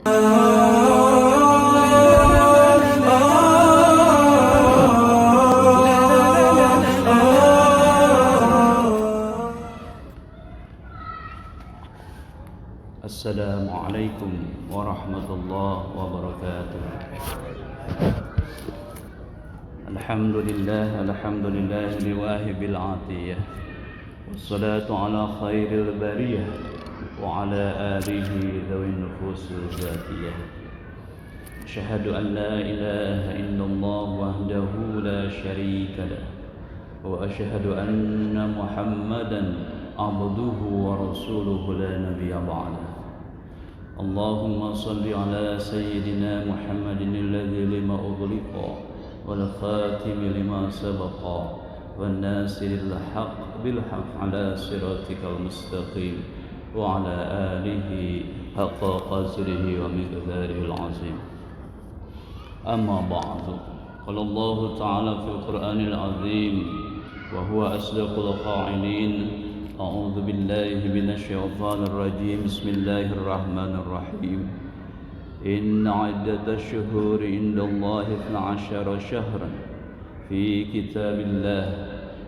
Assalamualaikum warahmatullahi wabarakatuh. Alhamdulillah liwahibil atiyah. Wassalatu ala khairil bariyah wa ala alihi dhawin nufusil zatiyah. Asyhadu an la ilaha illallah wahdahu la syarika lah. Wa asyhadu anna Muhammadan abduhu wa rasuluhu la nabiyya ba'dah. Allahumma salli ala sayyidina Muhammadin alladhi lima ughliqa wal khatimi lima sabaqa wan nasiril haqq bil haqq ala siratikal mustaqim wa ala alihi haqqa qadrihi wa miqdarihil azim. Amma ba'du. Qala Allah ta'ala fil Qur'anil azim wa huwa asdaqul qa'ilin. أعوذ بالله من الشيطان الرجيم بسم الله الرحمن الرحيم إن عدة الشهور عند الله 12 شهرا في كتاب الله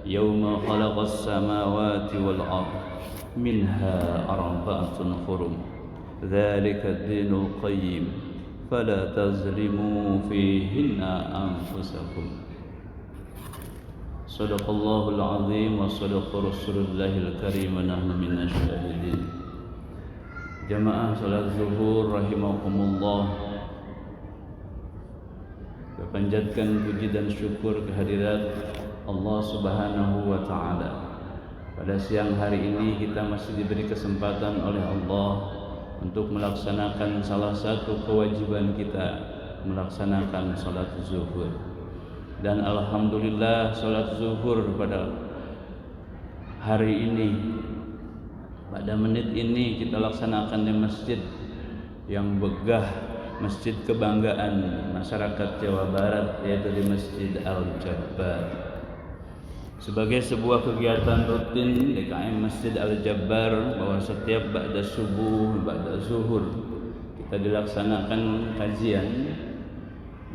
يوم خلق السماوات والأرض منها 4 حرم ذلك الدين القيم فلا تظلموا فيهن أنفسكم. Sadaqallahul azim wa sadaqa rasulullahil karim wa nahnu minasy syahidin. Jamaah salat zuhur rahimakumullah. Panjatkan puji dan syukur kehadirat Allah Subhanahu wa taala. Pada siang hari ini kita masih diberi kesempatan oleh Allah untuk melaksanakan salah satu kewajiban kita, melaksanakan salat zuhur. Dan alhamdulillah salat zuhur pada hari ini, pada menit ini kita laksanakan di masjid yang begah, masjid kebanggaan masyarakat Jawa Barat, yaitu di Masjid Al-Jabbar. Sebagai sebuah kegiatan rutin DKM Masjid Al-Jabbar, bahwa setiap ba'da subuh, ba'da zuhur kita dilaksanakan kajian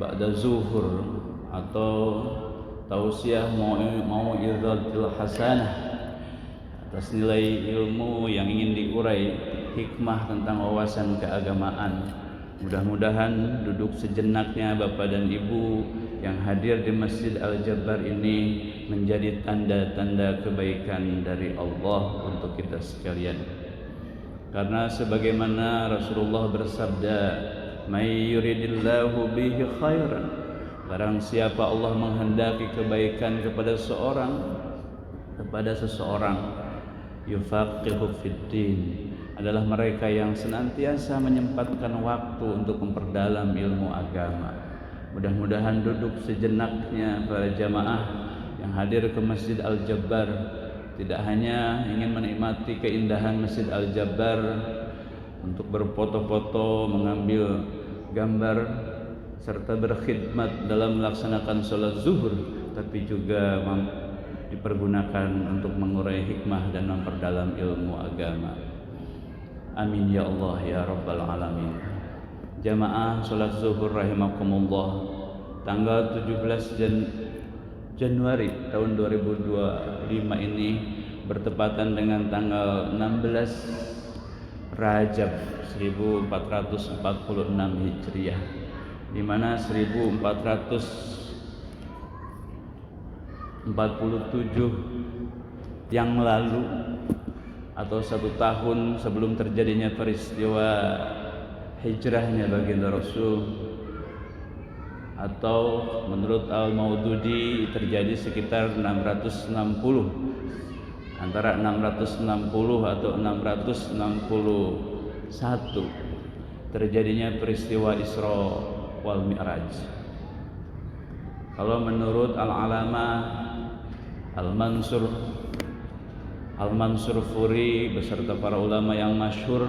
ba'da zuhur atau tausiah mau'izatul hasanah atas nilai ilmu yang ingin diurai, hikmah tentang wawasan keagamaan. Mudah-mudahan duduk sejenaknya Bapak dan Ibu yang hadir di Masjid Al-Jabbar ini menjadi tanda-tanda kebaikan dari Allah untuk kita sekalian. Karena sebagaimana Rasulullah bersabda, "May yuridillahu bihi khairan", barang siapa Allah menghendaki kebaikan kepada seseorang, yufaqihu fiddin, adalah mereka yang senantiasa menyempatkan waktu untuk memperdalam ilmu agama. Mudah-mudahan duduk sejenaknya para jamaah yang hadir ke Masjid Al-Jabbar tidak hanya ingin menikmati keindahan Masjid Al-Jabbar untuk berfoto-foto, mengambil gambar serta berkhidmat dalam melaksanakan sholat zuhur, tapi juga dipergunakan untuk mengurai hikmah dan memperdalam ilmu agama. Amin ya Allah ya Rabbal Alamin. Jamaah sholat zuhur rahimakumullah, tanggal 17 Januari tahun 2025 ini bertepatan dengan tanggal 16 Rajab 1446 Hijriah, di mana 1447 yang lalu atau 1 tahun sebelum terjadinya peristiwa hijrahnya baginda Rasul, atau menurut Al-Maududi terjadi sekitar 660, antara 660 atau 661 terjadinya peristiwa Isra wal Mi'raj. Kalau menurut Al-Alamah Al-Mansur Furi beserta para ulama yang masyhur,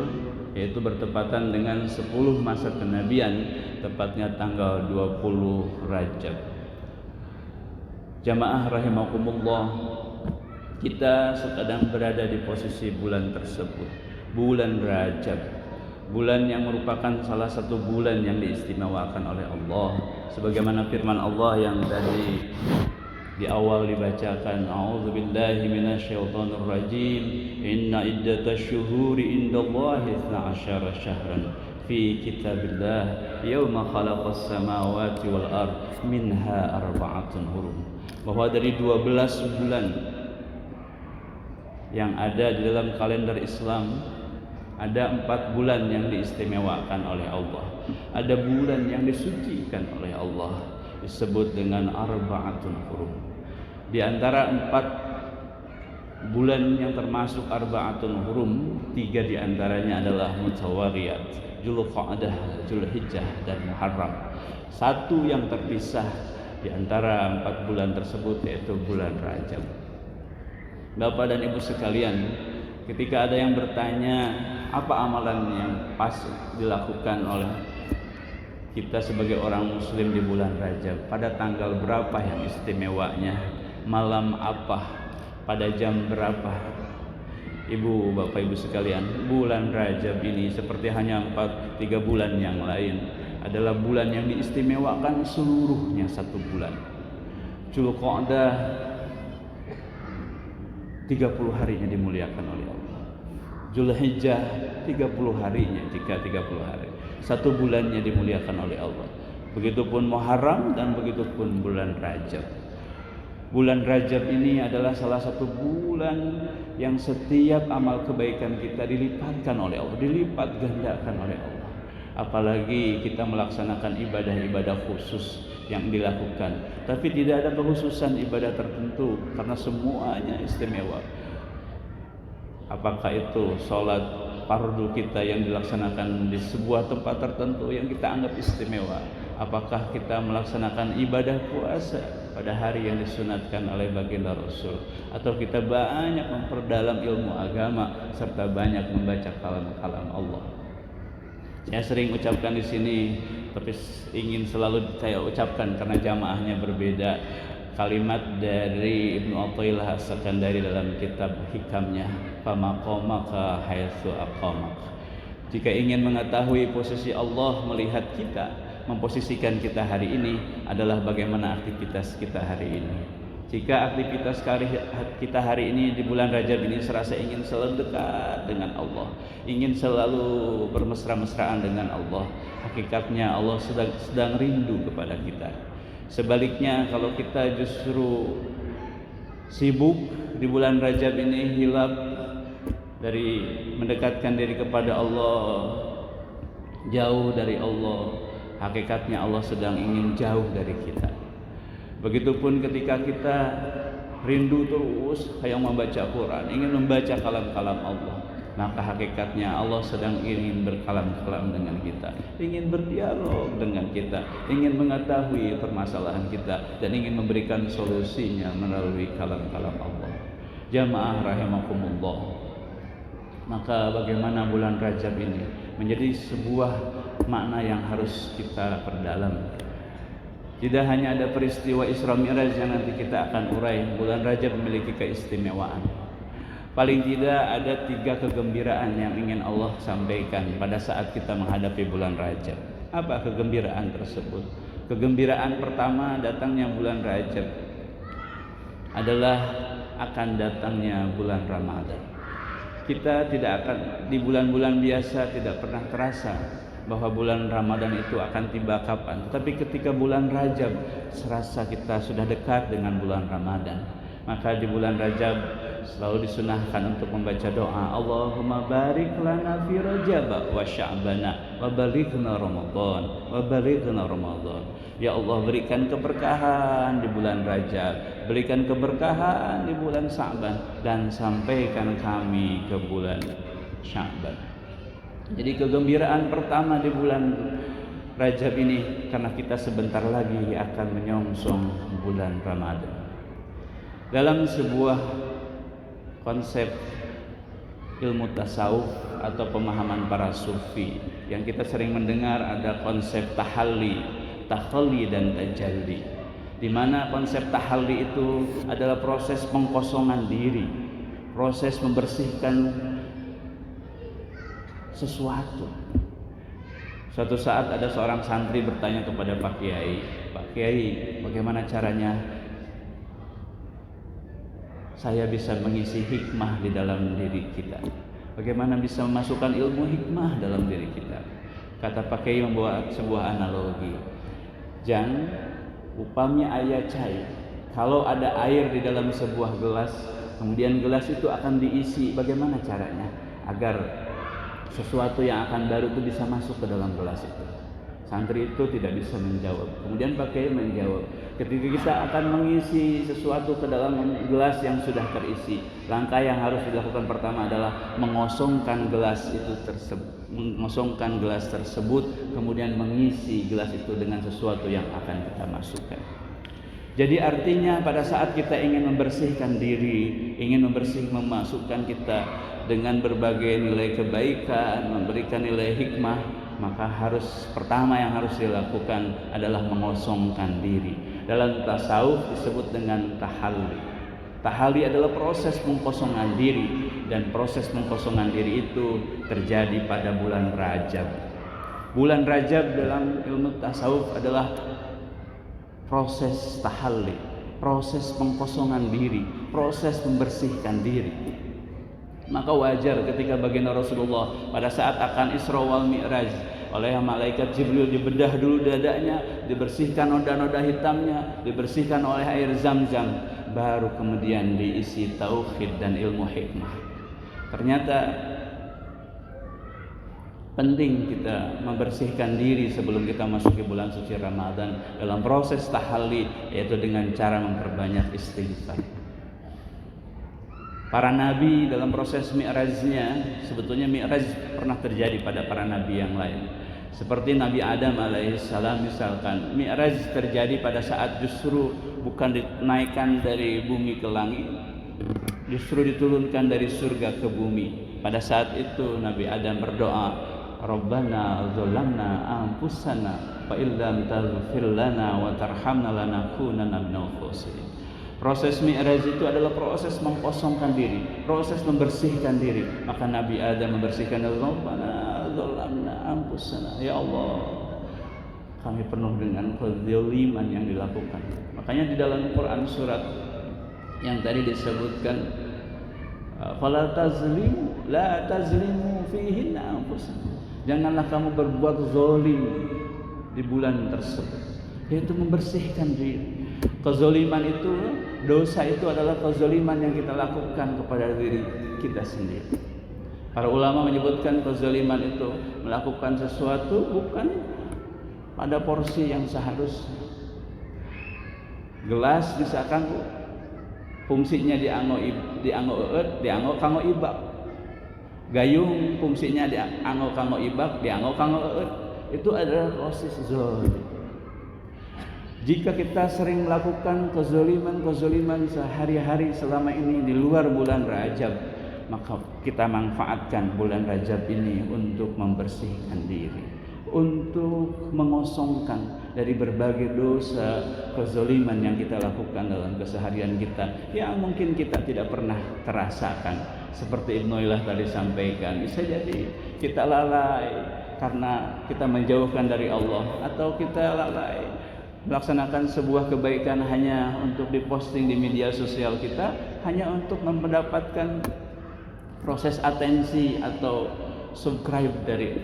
yaitu bertepatan dengan 10 masa kenabian, tepatnya tanggal 20 Rajab. Jamaah rahimakumullah, kita sedang berada di posisi bulan tersebut, bulan Rajab, bulan yang merupakan salah satu bulan yang diistimewakan oleh Allah, sebagaimana firman Allah yang tadi di awal dibacakan, a'udzubillahi minasyaitonir rajim, inna iddatash syuhuri indallahi 12 syahran fi kitabillah yauma khalaqas samawati wal ard minha arba'atun hurum. Bahwa dari 12 bulan yang ada di dalam kalender Islam, ada 4 bulan yang diistimewakan oleh Allah. Ada bulan yang disucikan oleh Allah, disebut dengan arba'atun hurum. Di antara 4 bulan yang termasuk arba'atun hurum, 3 di antaranya adalah mutawaliyat, Dzulqa'dah, Dzulhijjah dan Muharram. 1 yang terpisah di antara 4 bulan tersebut yaitu bulan Rajab. Bapak dan Ibu sekalian, ketika ada yang bertanya apa amalan yang pas dilakukan oleh kita sebagai orang muslim di bulan Rajab, pada tanggal berapa yang istimewanya, malam apa, pada jam berapa? Ibu, Bapak, Ibu sekalian, bulan Rajab ini seperti hanya 3 bulan yang lain, adalah bulan yang diistimewakan seluruhnya 1 bulan. Dzulqa'dah 30 harinya dimuliakan oleh Allah. Dzulhijjah 30 harinya, jika 30 hari. 1 bulannya dimuliakan oleh Allah. Begitupun Muharram dan begitupun bulan Rajab. Bulan Rajab ini adalah salah satu bulan yang setiap amal kebaikan kita dilipatkan oleh Allah, dilipat gandakan oleh Allah. Apalagi kita melaksanakan ibadah-ibadah khusus yang dilakukan, tapi tidak ada kekhususan ibadah tertentu karena semuanya istimewa. Apakah itu sholat fardu kita yang dilaksanakan di sebuah tempat tertentu yang kita anggap istimewa? Apakah kita melaksanakan ibadah puasa pada hari yang disunatkan oleh baginda Rasul? Atau kita banyak memperdalam ilmu agama serta banyak membaca kalam-kalam Allah? Saya sering ucapkan di sini, tapi ingin selalu saya ucapkan karena jamaahnya berbeda. Kalimat dari Ibnu Athaillah As-Sakandari dalam kitab hikamnya, famaqamaka haitsu aqamak. Jika ingin mengetahui posisi Allah melihat kita, memposisikan kita hari ini adalah bagaimana aktivitas kita hari ini. Jika aktivitas kita hari ini di bulan Rajab ini serasa ingin selalu dekat dengan Allah, ingin selalu bermesra-mesraan dengan Allah, hakikatnya Allah sedang rindu kepada kita. Sebaliknya, kalau kita justru sibuk di bulan Rajab ini, hilap dari mendekatkan diri kepada Allah, jauh dari Allah, hakikatnya Allah sedang ingin jauh dari kita. Begitupun ketika kita rindu terus kayak membaca Quran, ingin membaca kalam-kalam Allah, maka hakikatnya Allah sedang ingin berkalam-kalam dengan kita, ingin berdialog dengan kita, ingin mengetahui permasalahan kita dan ingin memberikan solusinya melalui kalam-kalam Allah. Jamaah rahimakumullah, maka bagaimana bulan Rajab ini menjadi sebuah makna yang harus kita perdalam. Tidak hanya ada peristiwa Isra Mi'raj yang nanti kita akan urai, bulan Rajab memiliki keistimewaan. Paling tidak ada 3 kegembiraan yang ingin Allah sampaikan pada saat kita menghadapi bulan Rajab. Apa kegembiraan tersebut? Kegembiraan pertama datangnya bulan Rajab adalah akan datangnya bulan Ramadan. Kita tidak akan di bulan-bulan biasa tidak pernah terasa bahwa bulan Ramadan itu akan tiba kapan. Tapi ketika bulan Rajab serasa kita sudah dekat dengan bulan Ramadan. Maka di bulan Rajab selalu disunahkan untuk membaca doa, Allahumma barik lana fi Rajab wa Sya'bana wa balighna Ramadan wa balighna Ramadan. Ya Allah, berikan keberkahan di bulan Rajab, berikan keberkahan di bulan Sya'ban, dan sampaikan kami ke bulan Sya'ban. Jadi kegembiraan pertama di bulan Rajab ini karena kita sebentar lagi akan menyongsong bulan Ramadan. Dalam sebuah konsep ilmu tasawuf atau pemahaman para sufi yang kita sering mendengar, ada konsep tahalli, takhalli dan tajalli, di mana konsep tahalli itu adalah proses pengkosongan diri, proses membersihkan sesuatu. Suatu saat ada seorang santri bertanya kepada Pak Kiai, "Pak Kiai, bagaimana caranya saya bisa mengisi hikmah di dalam diri kita? Bagaimana bisa memasukkan ilmu hikmah dalam diri kita?" Kata Pak Kiai membuat sebuah analogi. Jang, upamnya ayah cair. Kalau ada air di dalam sebuah gelas, kemudian gelas itu akan diisi, bagaimana caranya agar sesuatu yang akan baru itu bisa masuk ke dalam gelas itu? Santri itu tidak bisa menjawab. Kemudian Pak Kiai menjawab, ketika kita akan mengisi sesuatu ke dalam gelas yang sudah terisi, langkah yang harus dilakukan pertama adalah mengosongkan gelas tersebut, kemudian mengisi gelas itu dengan sesuatu yang akan kita masukkan. Jadi artinya pada saat kita ingin membersihkan diri, ingin memasukkan kita dengan berbagai nilai kebaikan, memberikan nilai hikmah, maka pertama yang harus dilakukan adalah mengosongkan diri. Dalam tasawuf disebut dengan tahalli. Tahalli adalah proses pengkosongan diri, dan proses pengkosongan diri itu terjadi pada bulan Rajab. Bulan Rajab dalam ilmu tasawuf adalah proses tahalli, proses pengkosongan diri, proses membersihkan diri. Maka wajar ketika baginda Rasulullah pada saat akan Isra wal Mi'raj oleh malaikat Jibril dibedah dulu dadanya, dibersihkan noda-noda hitamnya, dibersihkan oleh air Zam-Zam, baru kemudian diisi tauhid dan ilmu hikmah. Ternyata penting kita membersihkan diri sebelum kita masuk ke bulan suci Ramadan dalam proses tahalli, yaitu dengan cara memperbanyak istighfar. Para nabi dalam proses mi'rajnya, sebetulnya mi'raj pernah terjadi pada para nabi yang lain. Seperti Nabi Adam alaihissalam misalkan, mi'raj terjadi pada saat justru bukan dinaikkan dari bumi ke langit, justru diturunkan dari surga ke bumi. Pada saat itu Nabi Adam berdoa, "Rabbana zalamna anfusana fa illam taghfir lana wa tarhamna lanakunanna minal khasirin." Proses mi'raj itu adalah proses mengkosongkan diri, proses membersihkan diri. Maka Nabi Adam membersihkan diri. Rabbana zalamna anfusana, ya Allah, kami penuh dengan kezaliman yang dilakukan. Makanya di dalam Quran surat yang tadi disebutkan, fala tazlimu la tazlimu fihinna anfusakum. Janganlah kamu berbuat zalim di bulan tersebut, yaitu membersihkan diri. Kezaliman itu, dosa itu adalah kezaliman yang kita lakukan kepada diri kita sendiri. Para ulama menyebutkan kezaliman itu melakukan sesuatu bukan pada porsi yang seharusnya. Gelas misalkan fungsinya dianggo kanggo ibak. Gayung fungsinya dianggo kanggo ibak, dianggo kanggo eut. Itu adalah proses zalim. Jika kita sering melakukan kezaliman sehari-hari selama ini di luar bulan Rajab, maka kita manfaatkan bulan Rajab ini untuk membersihkan diri, untuk mengosongkan dari berbagai dosa kezaliman yang kita lakukan dalam keseharian kita, yang mungkin kita tidak pernah terasakan. Seperti Ibnu Ilah tadi sampaikan, bisa jadi kita lalai karena kita menjauhkan dari Allah, atau kita lalai melaksanakan sebuah kebaikan hanya untuk diposting di media sosial kita, hanya untuk mendapatkan proses atensi atau subscribe dari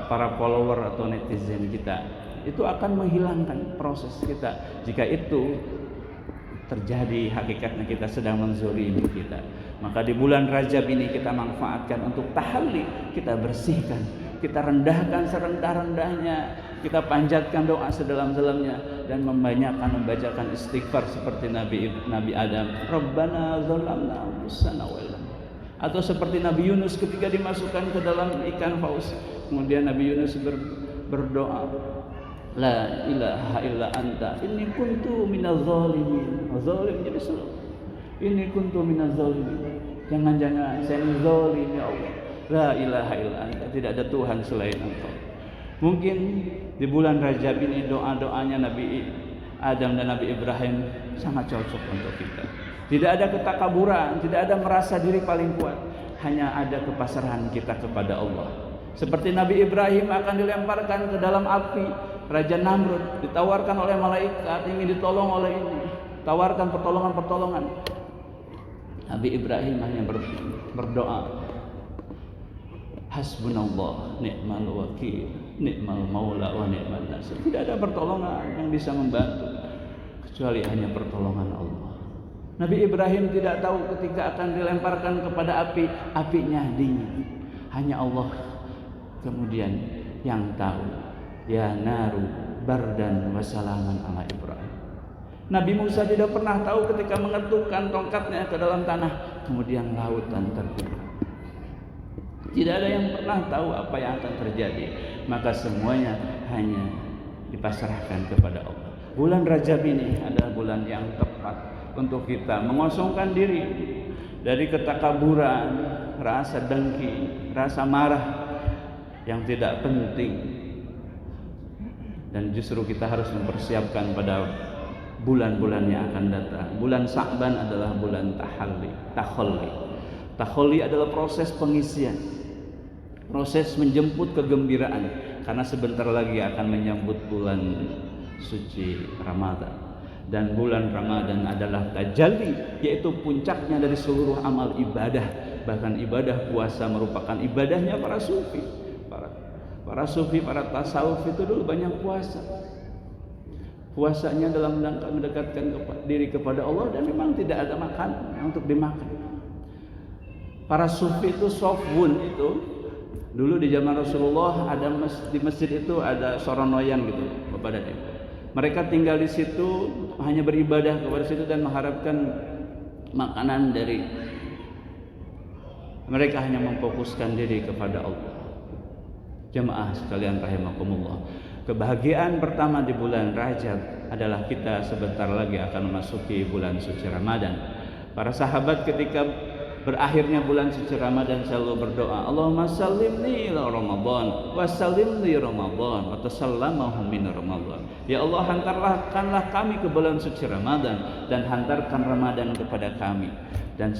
para follower atau netizen kita. Itu akan menghilangkan proses kita. Jika itu terjadi, hakikatnya kita sedang menzalimi kita. Maka di bulan Rajab ini kita manfaatkan untuk tahalli, kita bersihkan, kita rendahkan serendah-rendahnya, kita panjatkan doa sedalam-dalamnya, dan membacakan istighfar seperti Nabi Adam, Rabbana zalamna anfusana wa illam. Atau seperti Nabi Yunus ketika dimasukkan ke dalam ikan paus, kemudian Nabi Yunus berdoa, La ilaha illa anta inni kuntu minaz zalimin. Zalim jadi salah. Inni kuntu minaz zalimin. Jangan-jangan saya ini zalim, ya Allah. La ilaha illa anta, tidak ada Tuhan selain Engkau. Mungkin di bulan Rajab ini doa-doanya Nabi Adam dan Nabi Ibrahim sangat cocok untuk kita. Tidak ada ketakaburan, tidak ada merasa diri paling kuat. hanya ada kepasrahan kita kepada Allah. Seperti Nabi Ibrahim akan dilemparkan ke dalam api, Raja Namrud ditawarkan oleh malaikat, ingin ditolong oleh ini, tawarkan pertolongan. Nabi Ibrahim hanya berdoa, hasbunallah ni'mal wakil, ni'mal maula wa ni'mal nasir. Tidak ada pertolongan yang bisa membantu kecuali hanya pertolongan Allah. Nabi Ibrahim tidak tahu ketika akan dilemparkan kepada api, apinya dingin. Hanya Allah kemudian yang tahu. Ya naru bardan wa salaman ala Ibrahim. Nabi Musa tidak pernah tahu ketika mengetukkan tongkatnya ke dalam tanah, kemudian lautan terbuka. Tidak ada yang pernah tahu apa yang akan terjadi. Maka semuanya hanya dipasrahkan kepada Allah. Bulan Rajab ini adalah bulan yang tepat untuk kita mengosongkan diri dari ketakaburan, rasa dengki, rasa marah yang tidak penting. Dan justru kita harus mempersiapkan pada bulan-bulan yang akan datang. Bulan Sa'ban adalah bulan takhalli. Takhalli adalah proses pengisian, proses menjemput kegembiraan, karena sebentar lagi akan menyambut bulan suci Ramadan. Dan bulan Ramadan adalah tajalli, yaitu puncaknya dari seluruh amal ibadah. Bahkan ibadah puasa merupakan ibadahnya para sufi. Para sufi, para tasawuf itu dulu banyak puasa. Puasanya dalam rangka mendekatkan diri kepada Allah, dan memang tidak ada makanan untuk dimakan. Para sufi itu sofwun itu dulu di zaman Rasulullah ada di masjid itu ada soronoyan gitu, bapak dan ibu. Mereka tinggal di situ, hanya beribadah kepada situ dan mengharapkan makanan dari mereka, hanya memfokuskan diri kepada Allah. Jemaah sekalian rahimakumullah, kebahagiaan pertama di bulan Rajab adalah kita sebentar lagi akan memasuki bulan suci Ramadan. Para sahabat ketika berakhirnya bulan suci Ramadan selalu berdoa, Allahumma sallimni ila Ramadan wa sallimni Ramadan wa tasallamahu min Ramadan. Ya Allah, hantarkanlah kami ke bulan suci Ramadan dan hantarkan Ramadan kepada kami, dan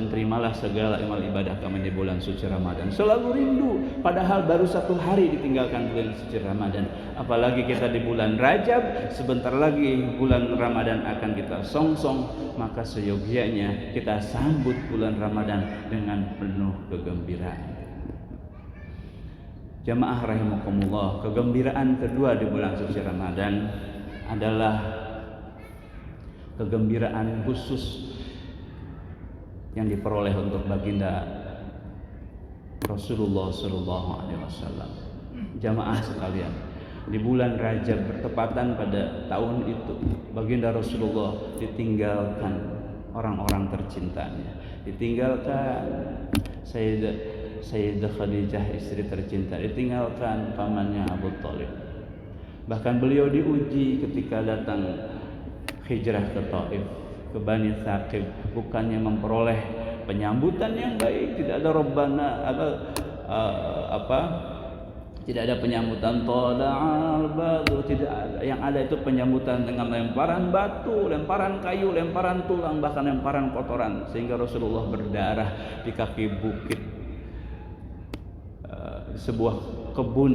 terimalah segala amal ibadah kami di bulan suci Ramadan. Selalu rindu, padahal baru 1 hari ditinggalkan bulan suci Ramadan. Apalagi kita di bulan Rajab, sebentar lagi bulan Ramadan akan kita songsong. Maka seyogianya kita sambut bulan Ramadan dengan penuh kegembiraan. Jamaah rahimakumullah, kegembiraan kedua di bulan suci Ramadan adalah kegembiraan khusus yang diperoleh untuk baginda Rasulullah sallallahu alaihi wasallam. Jamaah sekalian, di bulan Rajab bertepatan pada tahun itu baginda Rasulullah ditinggalkan orang-orang tercintanya, ditinggalkan Sayyidah Khadijah istri tercinta, ditinggalkan pamannya Abu Thalib. Bahkan beliau diuji ketika datang hijrah ke Taif, ke Bani Thaqif, bukannya memperoleh penyambutan yang baik, tidak ada Rabbana tidak ada penyambutan Tala'al Badru, tidak ada. Yang ada itu penyambutan dengan lemparan batu, lemparan kayu, lemparan tulang, bahkan lemparan kotoran, sehingga Rasulullah berdarah di kaki bukit sebuah kebun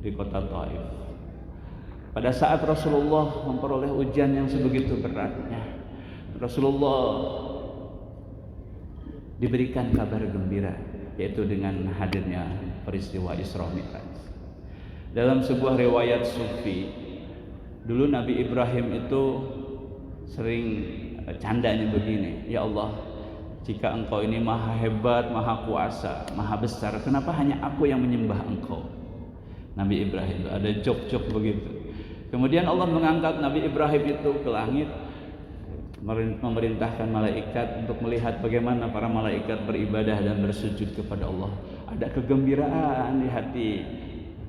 di kota Taif. Pada saat Rasulullah memperoleh ujian yang sebegitu beratnya, Rasulullah diberikan kabar gembira, yaitu dengan hadirnya peristiwa Isra Mi'raj. Dalam sebuah riwayat sufi, dulu Nabi Ibrahim itu sering candanya begini, ya Allah, jika engkau ini maha hebat, maha kuasa, maha besar, kenapa hanya aku yang menyembah engkau? Nabi Ibrahim itu ada jok-jok begitu. Kemudian Allah mengangkat Nabi Ibrahim itu ke langit, memerintahkan malaikat untuk melihat bagaimana para malaikat beribadah dan bersujud kepada Allah. Ada kegembiraan di hati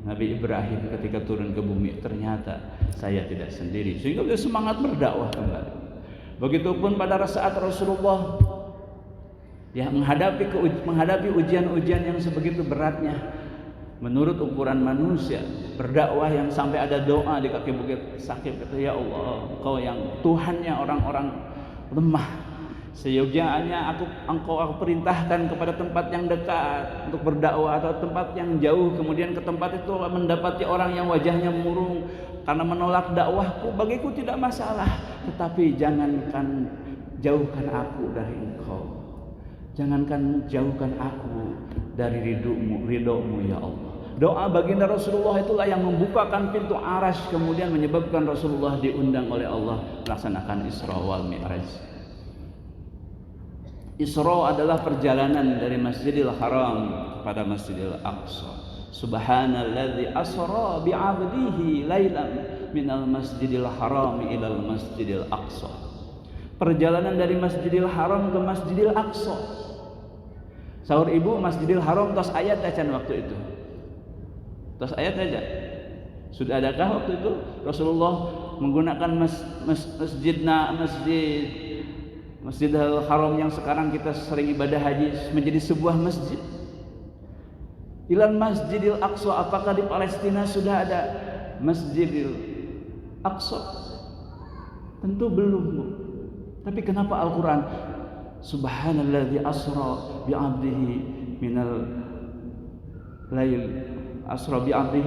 Nabi Ibrahim ketika turun ke bumi, ternyata saya tidak sendiri, sehingga beliau semangat berdakwah kembali. Begitupun pada saat Rasulullah menghadapi ujian-ujian yang sebegitu beratnya, menurut ukuran manusia, berdakwah yang sampai ada doa di kaki bukit Sakif, kata, ya Allah, Engkau yang Tuhannya orang-orang lemah, Seyogyanya engkau perintahkan kepada tempat yang dekat untuk berdakwah, atau tempat yang jauh, kemudian ke tempat itu mendapati orang yang wajahnya murung karena menolak dakwahku, bagiku tidak masalah. Tetapi jangankan jauhkan aku dari engkau, jangankan jauhkan aku dari ridhomu ya Allah. Doa baginda Rasulullah itulah yang membukakan pintu Arasy, kemudian menyebabkan Rasulullah diundang oleh Allah melaksanakan Isra wal Mi'raj. Isra adalah perjalanan dari Masjidil Haram kepada Masjidil Aqsa. Subhanalladzi asra bi'abdihi lailan minal Masjidil Haram ilal Masjidil Aqsa. Perjalanan dari Masjidil Haram ke Masjidil Aqsa. Sahur ibu, Masjidil Haram tos ayat aja waktu itu. Tos ayat aja. Sudah adakah waktu itu Rasulullah menggunakan Masjidil Haram yang sekarang kita sering ibadah haji menjadi sebuah masjid? Ilal Masjidil Aqsa, apakah di Palestina sudah ada Masjidil Aqsa? Tentu belum, Bu. Tapi kenapa Al-Quran Subhanalladzi asra bi'abdihi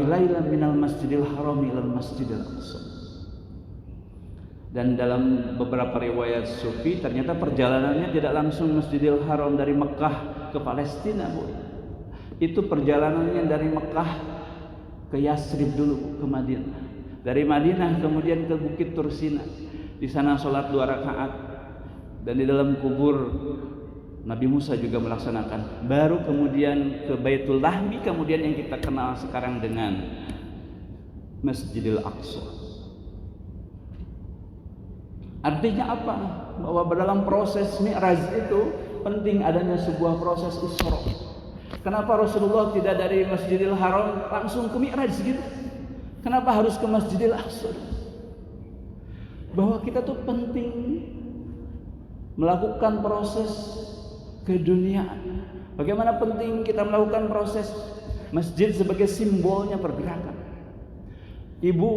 lailan minal Masjidil Haram ilal Masjidil Aqsa. Dan dalam beberapa riwayat sufi ternyata perjalanannya tidak langsung Masjidil Haram dari Mekah ke Palestina, Bu. Itu perjalanannya dari Mekah ke Yasrib dulu, ke Madinah. Dari Madinah kemudian ke Bukit Tursina. Di sana sholat 2 rakaat. Dan di dalam kubur Nabi Musa juga melaksanakan. Baru kemudian ke Baitul Lahmi, kemudian yang kita kenal sekarang dengan Masjidil Aqsa. Artinya apa? Bahwa dalam proses Mi'raj itu penting adanya sebuah proses Isra. Kenapa Rasulullah tidak dari Masjidil Haram langsung ke Mi'raj gitu? Kenapa harus ke Masjidil Aqsa? Bahwa kita tuh penting melakukan proses keduniaan. Bagaimana penting kita melakukan proses masjid sebagai simbolnya pergerakan. Ibu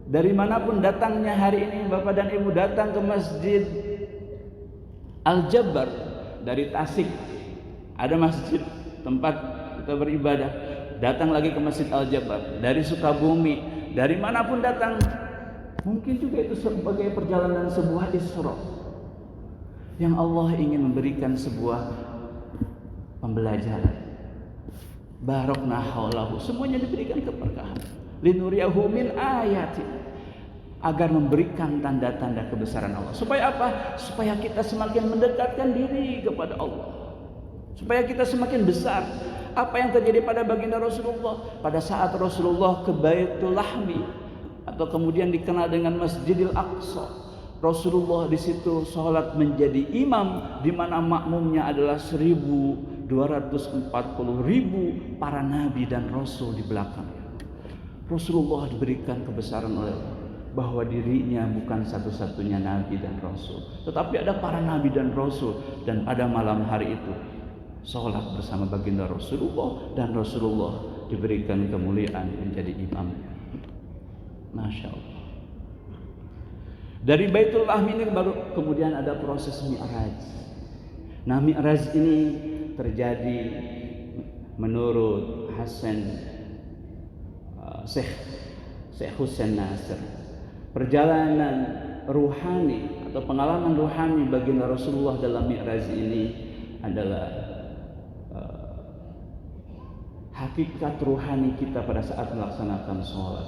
dari manapun datangnya hari ini, Bapak dan Ibu datang ke Masjid Al-Jabbar dari Tasik, ada masjid tempat kita beribadah. Datang lagi ke Masjid Al-Jabbar dari Sukabumi, dari manapun datang, mungkin juga itu sebagai perjalanan sebuah Isra yang Allah ingin memberikan sebuah pembelajaran. Barokna haulahu, semuanya diberikan keberkahan. Linuriyahu min ayati, agar memberikan tanda-tanda kebesaran Allah. Supaya apa? Supaya kita semakin mendekatkan diri kepada Allah, supaya kita semakin besar. Apa yang terjadi pada baginda Rasulullah pada saat Rasulullah ke Baitul Lahmi atau kemudian dikenal dengan Masjidil Aqsa? Rasulullah di situ sholat menjadi imam, di mana makmumnya adalah 1.240.000 para nabi dan rasul di belakang. Rasulullah diberikan kebesaran oleh Allah bahwa dirinya bukan satu-satunya nabi dan rasul, tetapi ada para nabi dan rasul. Dan pada malam hari itu sholat bersama baginda Rasulullah, dan Rasulullah diberikan kemuliaan menjadi imam. Masya Allah. Dari Baitul Lahmi ini baru kemudian ada proses Mi'raj. Nah, Mi'raj ini terjadi menurut Syekh Husain Nasr. Perjalanan ruhani atau pengalaman ruhani baginda Rasulullah dalam Mi'raj ini adalah hakikat ruhani kita pada saat melaksanakan sholat.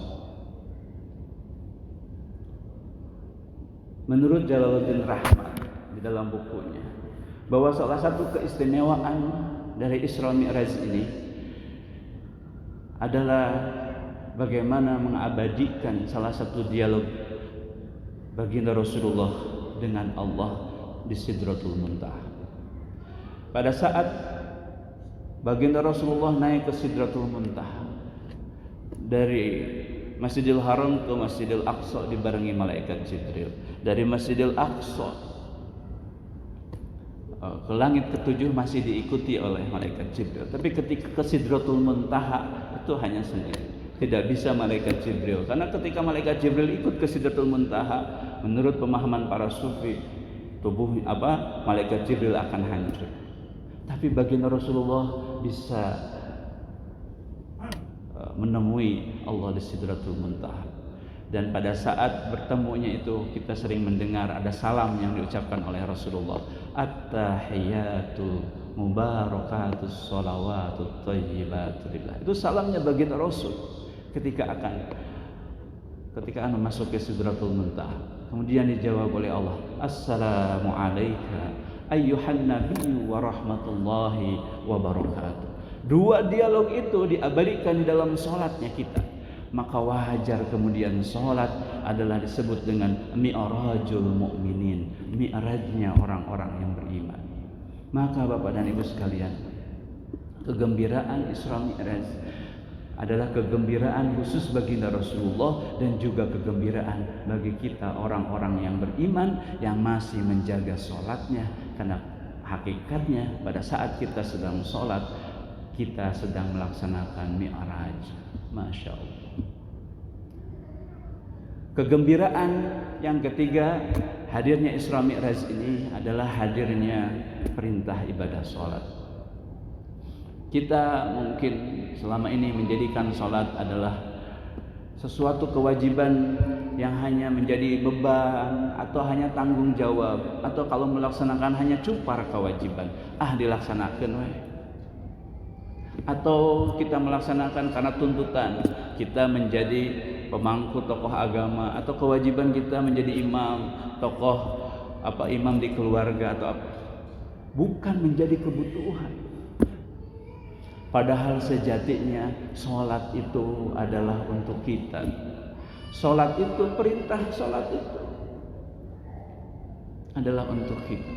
Menurut Jalaluddin Rahmat di dalam bukunya, bahwa salah satu keistimewaan dari Isra Mi'raj ini adalah bagaimana mengabadikan salah satu dialog baginda Rasulullah dengan Allah di Sidratul Muntaha. Pada saat baginda Rasulullah naik ke Sidratul Muntaha dari Masjidil Haram ke Masjidil Aqsa dibarengi malaikat Jibril. Dari Masjidil Aqsa ke langit ketujuh masih diikuti oleh malaikat Jibril. Tapi ketika ke Sidratul Muntaha itu hanya sendiri. Tidak bisa malaikat Jibril, karena ketika malaikat Jibril ikut ke Sidratul Muntaha, menurut pemahaman para sufi, tubuh malaikat Jibril akan hancur. Tapi baginda Rasulullah bisa menemui Allah di Sidratul Muntaha. Dan pada saat bertemunya itu kita sering mendengar ada salam yang diucapkan oleh Rasulullah, at-tahiyatu mubarakatus sholawatut thayyibatu lillah. Itu salamnya baginda Rasul ketika akan memasuki Sidratul Muntaha. Kemudian dijawab oleh Allah, assalamu alayka ayyuhan nabiyyu wa rahmatullahi wa barakatuh. Dua dialog itu diabadikan di dalam sholatnya kita. Maka wajar kemudian sholat adalah disebut dengan mi'rajul mu'minin, mi'rajnya orang-orang yang beriman. Maka Bapak dan Ibu sekalian, kegembiraan Isra Mi'raj adalah kegembiraan khusus baginda Rasulullah dan juga kegembiraan bagi kita orang-orang yang beriman yang masih menjaga sholatnya. Karena hakikatnya pada saat kita sedang sholat, kita sedang melaksanakan mi'raj. Masya Allah. Kegembiraan yang ketiga hadirnya Isra Mi'raj ini adalah hadirnya perintah ibadah sholat. Kita mungkin selama ini menjadikan sholat adalah sesuatu kewajiban yang hanya menjadi beban atau hanya tanggung jawab, atau kalau melaksanakan hanya cupar kewajiban, dilaksanakan weh. Atau kita melaksanakan karena tuntutan kita menjadi pemangku tokoh agama, atau kewajiban kita menjadi imam, imam di keluarga atau apa. Bukan menjadi kebutuhan. Padahal sejatinya sholat itu adalah untuk kita. Sholat itu, perintah sholat itu adalah untuk kita.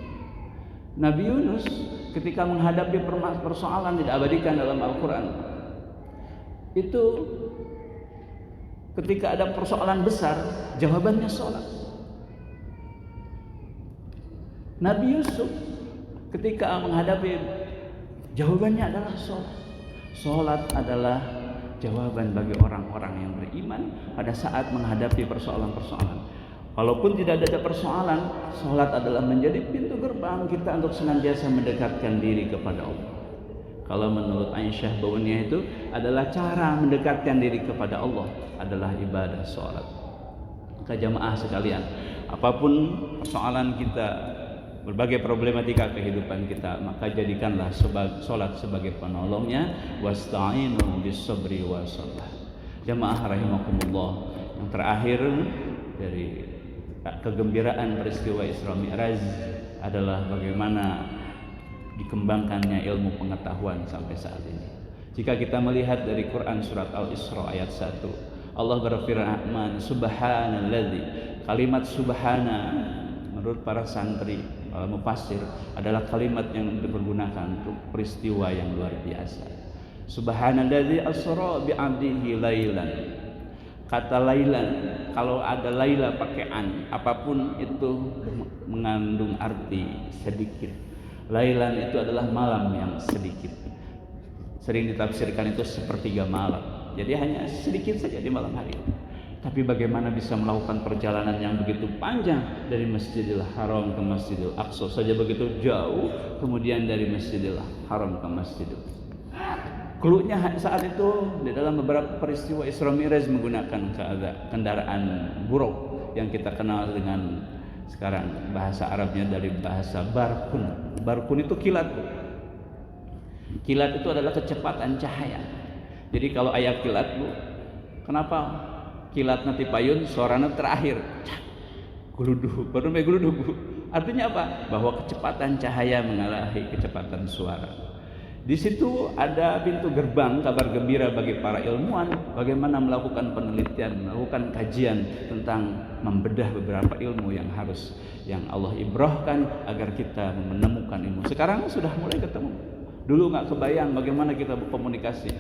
Nabi Yunus ketika menghadapi persoalan tidak abadikan dalam Al-Quran, itu ketika ada persoalan besar, jawabannya sholat. Nabi Yusuf ketika menghadapi, jawabannya adalah sholat. Sholat adalah jawaban bagi orang-orang yang beriman pada saat menghadapi persoalan-persoalan. Walaupun tidak ada persoalan, sholat adalah menjadi pintu gerbang kita untuk senantiasa mendekatkan diri kepada Allah. Kalau menurut Aisyah bahwanya itu adalah cara mendekatkan diri kepada Allah adalah ibadah sholat. Maka jamaah sekalian, apapun persoalan kita, berbagai problematika kehidupan kita, maka jadikanlah sholat sebagai penolongnya. Wasta'inu bis-sabri was-salah. Jamaah rahimakumullah, yang terakhir dari kegembiraan peristiwa Isra Mi'raj adalah bagaimana dikembangkannya ilmu pengetahuan sampai saat ini. Jika kita melihat dari Quran surat Al-Isra ayat 1, Allah berfirman, subhanalladzi. Kalimat subhana menurut para santri mufassir adalah kalimat yang dipergunakan untuk peristiwa yang luar biasa. Subhanalladzi asra bi 'abdihi lailan. Kata lailan, kalau ada laila pakai an, apapun itu mengandung arti sedikit. Lailan itu adalah malam yang sedikit. Sering ditafsirkan itu sepertiga malam. Jadi hanya sedikit saja di malam hari. Tapi bagaimana bisa melakukan perjalanan yang begitu panjang dari Masjidil Haram ke Masjidil Aqsa saja begitu jauh, kemudian dari Masjidil Haram ke Masjidil. Cluenya saat itu di dalam beberapa peristiwa Isra Mi'raj menggunakan kendaraan buruk yang kita kenal dengan sekarang bahasa Arabnya dari bahasa barkun. Barkun itu kilat. Kilat itu adalah kecepatan cahaya. Jadi kalau ayat kilat, Bu, kenapa kilat nanti payun suaranya terakhir guluduh, baru sampai guluduh, Bu. Artinya apa? Bahwa kecepatan cahaya mengalahi kecepatan suara. Di situ ada pintu gerbang kabar gembira bagi para ilmuwan bagaimana melakukan penelitian, melakukan kajian tentang membedah beberapa ilmu yang Allah ibrahkan agar kita menemukan ilmu. Sekarang sudah mulai ketemu. Dulu nggak kebayang bagaimana kita berkomunikasi.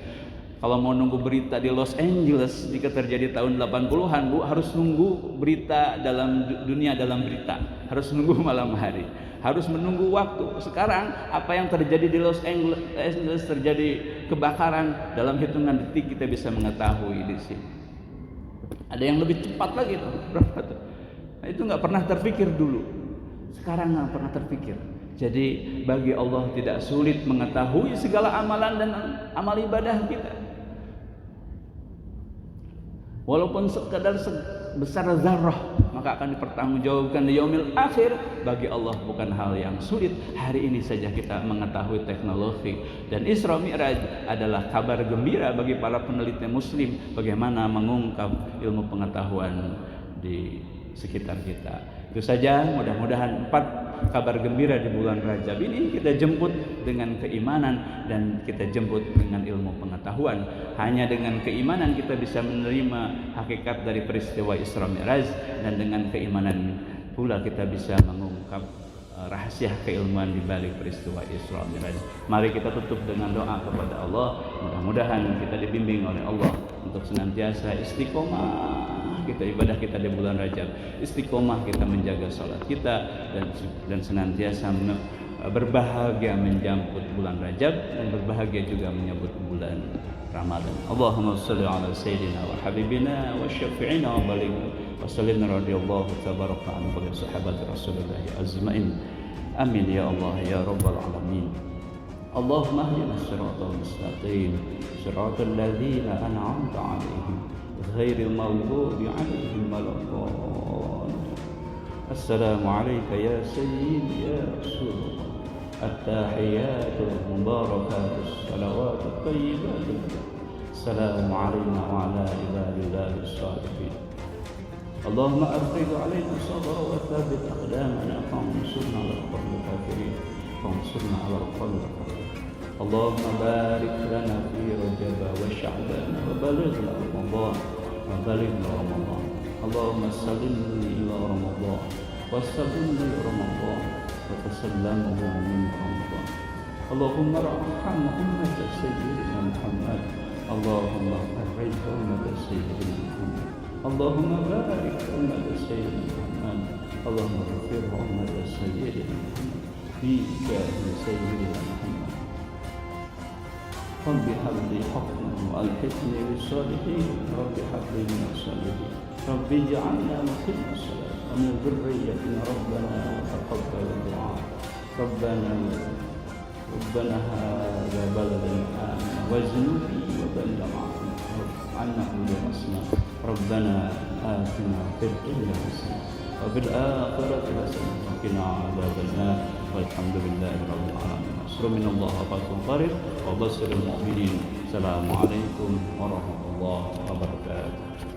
Kalau mau nunggu berita di Los Angeles jika terjadi tahun 80-an, Bu, harus nunggu berita dalam dunia dalam berita, harus nunggu malam hari, harus menunggu waktu. Sekarang apa yang terjadi di Los Angeles terjadi kebakaran, dalam hitungan detik kita bisa mengetahui di sini. Ada yang lebih cepat lagi tuh, berapa tuh? Nah, itu nggak pernah terpikir dulu. Sekarang nggak pernah terpikir. Jadi bagi Allah tidak sulit mengetahui segala amalan dan amal ibadah kita. Walaupun sekadar sebesar zarrah, maka akan dipertanggungjawabkan di yaumil akhir. Bagi Allah bukan hal yang sulit. Hari ini saja kita mengetahui teknologi, dan Isra Mi'raj adalah kabar gembira bagi para peneliti muslim bagaimana mengungkap ilmu pengetahuan di sekitar kita. Itu saja, mudah-mudahan 4 kabar gembira di bulan Rajab ini kita jemput dengan keimanan dan kita jemput dengan ilmu pengetahuan. Hanya dengan keimanan kita bisa menerima hakikat dari peristiwa Isra Mi'raj, dan dengan keimanan pula kita bisa mengungkap rahasia keilmuan di balik peristiwa Isra Mi'raj. Mari kita tutup dengan doa kepada Allah. Mudah-mudahan kita dibimbing oleh Allah untuk senantiasa istiqomah kita ibadah kita di bulan Rajab, istiqomah kita menjaga salat kita, dan senantiasa berbahagia menjemput bulan Rajab dan berbahagia juga menyambut bulan Ramadan. Allahumma shalli ala sayyidina wa habibina wa syafi'ina wa balighna wa sallim radhiyallahu tabaraka an bagi sahabat Rasulullah azmain. Amin ya Allah ya rabbal alamin. Allahumma ihdina siratal mustaqim, siratal ladzina an'amta 'alaihim ghairil maghdubi 'alaihim waladdallin. Assalamu alayka ya sayyidi ya rasulullah. At-tahiyatul mubarakatus salawatut thayyibatul. Assalamu alayna wa ala ibadillahis shalihin. Allahumma afrigh alayna sabra wa thabbit aqdamana wansurna 'alal qawmil kafirin. Wansurna 'alal qawmil kafirin. Allahumma barik lana fi Rajab wa Sya'ban wa balighna Ramadan wa balighna Ramadan. Allahumma sallimni ila Ramadan wa sallimni Ramadan wa tasallamuhu min Ramadan. Allahumma arham ummat sayyidina Muhammad. Allahumma farrij ummat sayyidina Muhammad. Allahumma barik ummat sayyidina Muhammad. Allahumma ghfir ummat sayyidina Muhammad fi sayyidina Muhammad. رب هب لي حكما والحقني بالصالحين. رب هب لي من الصالحين. رب اجعلنا مقيم الصلاة ومن ذريتنا ربنا وتقبل الدعاء. ربنا هذا بلد آمن واجنبني وبين معصيتك عنا كل مسلم. ربنا آتنا في الدنيا حسنة وفي الآخرة حسنة وقنا عذاب النار. والحمد لله رب العالمين. نصر من الله وفتح قريب وبشر المؤمنين. السلام عليكم ورحمة الله وبركاته.